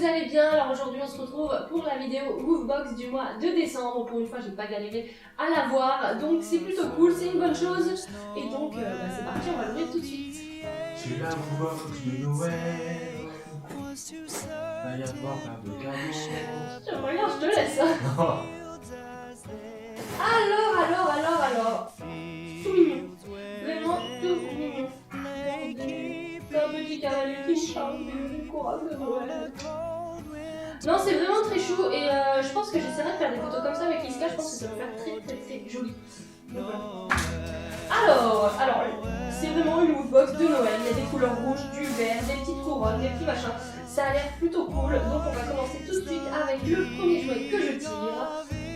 vous allez bien. Alors aujourd'hui on se retrouve pour la vidéo Woofbox du mois de décembre. Pour une fois j'ai pas galéré à la voir, donc c'est plutôt cool, c'est une bonne chose. Et donc c'est parti, on va l'ouvrir tout de suite. C'est la Woofbox de Noël. Va y avoir plein de cadeaux. Regarde, je te laisse. Alors. Tout mignon. Vraiment tout mignon. C'est un petit cavalier qui charge du courage de Noël. Non, c'est vraiment très chou et je pense que j'essaierai de faire des photos comme ça avec Liska. Je pense que ça va faire très joli. Donc, voilà. Alors, c'est vraiment une Woofbox de Noël. Il y a des couleurs rouges, du vert, des petites couronnes, des petits machins. Ça a l'air plutôt cool. Donc on va commencer tout de suite avec le premier jouet que je tire.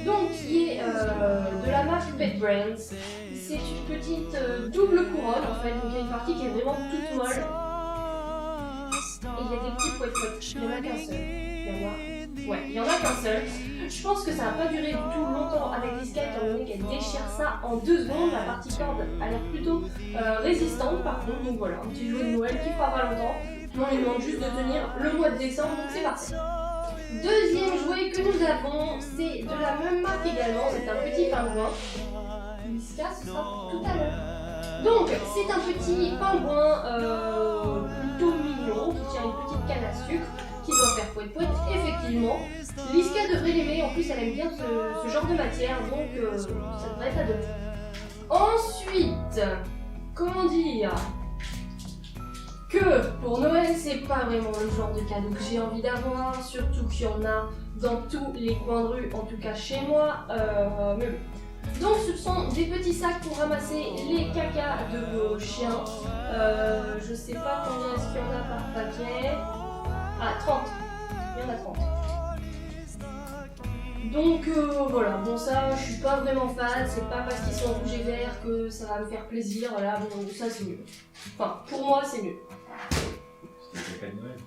Donc qui est de la marque Pet Brands. C'est une petite double couronne en fait. Donc il y a une partie qui est vraiment toute molle. Et il y a des petits poètes. Il n'y en a qu'un seul. Il y en a qu'un seul. Je pense que ça n'a pas duré du tout longtemps avec Liska étant donné qu'elle déchire ça en 2 secondes. La partie corde a l'air plutôt résistante par contre. Donc voilà, un petit jouet de Noël qui fera pas longtemps. On lui demande juste de tenir le mois de décembre, donc c'est parti. Deuxième jouet que nous avons, c'est de la même marque également, c'est un petit pingouin. Liska, ce sera tout à l'heure. Donc, c'est un petit pingouin plutôt mignon, qui tient une petite canne à sucre, qui doit faire poète. Effectivement, Liska devrait l'aimer, en plus elle aime bien ce genre de matière, donc ça devrait être adopté. Ensuite, comment dire que pour Noël, c'est pas vraiment le genre de cadeau que j'ai envie d'avoir, surtout qu'il y en a dans tous les coins de rue, en tout cas chez moi. Mais bon. Donc ce sont des petits sacs pour ramasser les cacas de vos chiens. Je sais pas combien est-ce qu'il y en a par paquet. Ah, 30. Il y en a 30. Donc voilà, bon ça je suis pas vraiment fan, c'est pas parce qu'ils sont rouges et verts que ça va me faire plaisir, voilà, bon ça c'est mieux. Enfin, pour moi c'est mieux. C'est le cadeau de Noël.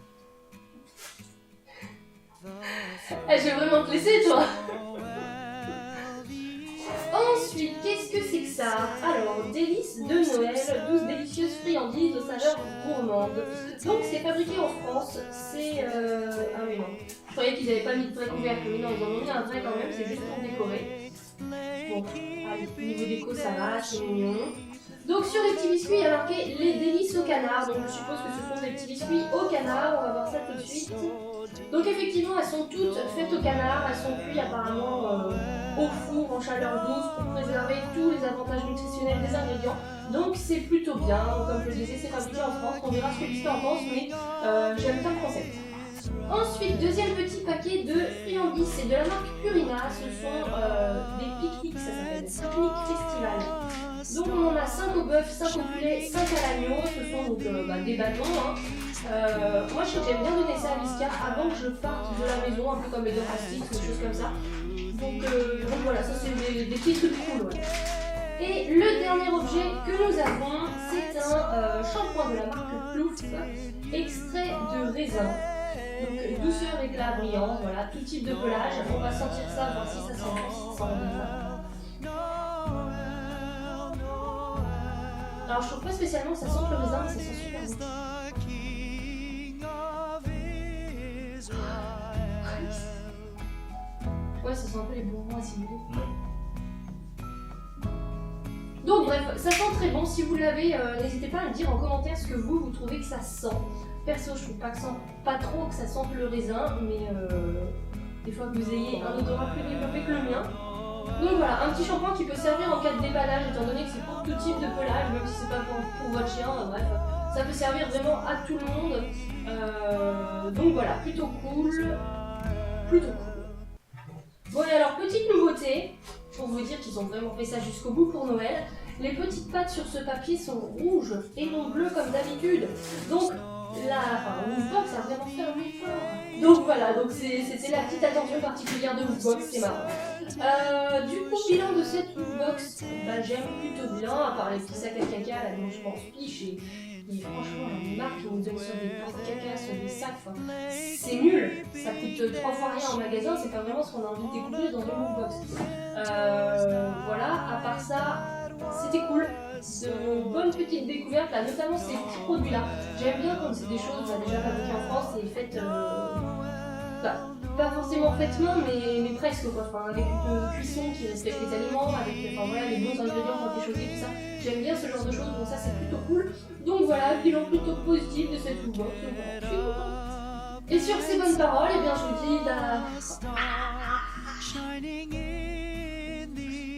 Je vais vraiment te laisser toi. Ensuite, qu'est-ce que c'est que ça? Alors, délices de Noël, 12 délicieuses friandises de saveur gourmande. Donc c'est fabriqué en France, c'est... Ah oui non, je croyais qu'ils n'avaient pas mis de vrai couvercle, mais non, ils en ont mis un vrai quand même, c'est juste pour décorer. Bon, allez, niveau déco ça va, c'est mignon. Donc sur les petits biscuits, il y a marqué les délices au canard, donc je suppose que ce sont des petits biscuits au canard, on va voir ça tout de suite. Donc effectivement, elles sont toutes faites au canard, elles sont cuites apparemment au four en chaleur douce pour préserver tous les avantages nutritionnels des ingrédients. Donc c'est plutôt bien, comme je le disais, c'est fabriqué en France, on verra ce que Liska en pense, mais j'aime bien le concept. Ensuite, deuxième petit paquet de friandises, c'est de la marque Purina, ce sont des pique-niques, ça s'appelle Pique-nique Festival. Donc on en a 5 au bœuf, 5 au poulet, 5 à l'agneau, ce sont donc des bâtons. Hein. Moi j'aime bien donner ça à Liska avant que je parte de la maison, un peu comme les Dorastis ou des choses comme ça. Donc voilà, ça c'est des petits trucs cool. Ouais. Et le dernier objet que nous avons, c'est un shampoing de la marque Plouf, extrait de raisin. Donc douceur, éclat, brillance, voilà, tout type de pelage. On va sentir ça, voir si ça sent bien. Alors je trouve pas spécialement que ça sente le raisin, mais ça sent super bon. Ouais, ça sent un peu les bonbons assimilés. Donc bref, ça sent très bon. Si vous l'avez, n'hésitez pas à me dire en commentaire ce que vous trouvez que ça sent. Perso, je trouve pas trop que ça sente le raisin, mais des fois que vous ayez un odorat plus développé que le mien. Donc voilà, un petit shampoing qui peut servir en cas de déballage, étant donné que c'est pour tout type de pelage, même si c'est pas pour votre chien, bref, ça peut servir vraiment à tout le monde. Donc voilà, plutôt cool. Bon et alors, petite nouveauté, pour vous dire qu'ils ont vraiment fait ça jusqu'au bout pour Noël, les petites pattes sur ce papier sont rouges et non bleues comme d'habitude. Donc Woofbox a vraiment fait un effort. Donc voilà, donc c'était la petite attention particulière de Woofbox, c'est marrant. Du coup, bilan de cette Woofbox, j'aime plutôt bien, à part les petits sacs à caca là dont je m'en fiche. Et franchement, les marques qui nous donnent sur des porte-caca, sur des sacs, c'est nul. Ça coûte 3 fois rien en magasin, c'est pas vraiment ce qu'on a envie de découvrir dans une Woofbox. Voilà, à part ça, c'était cool. De bonnes petites découvertes là, notamment ces petits produits là. J'aime bien quand c'est des choses déjà fabriquées en France et faites bah, pas forcément faitement, mais presque quoi. Enfin, avec une cuisson qui respecte les aliments, avec enfin, voilà, les bons ingrédients quand t'es choisi, tout ça. J'aime bien ce genre de choses, donc ça c'est plutôt cool. Donc voilà, bilan plutôt positif de cette box. Voilà, je suis contente. Et sur ces bonnes paroles, eh bien je vous dis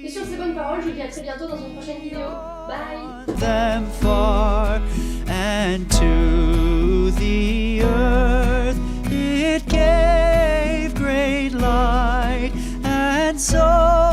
Et sur ces bonnes paroles, je vous dis à très bientôt dans une prochaine vidéo. Bye. Them far and to the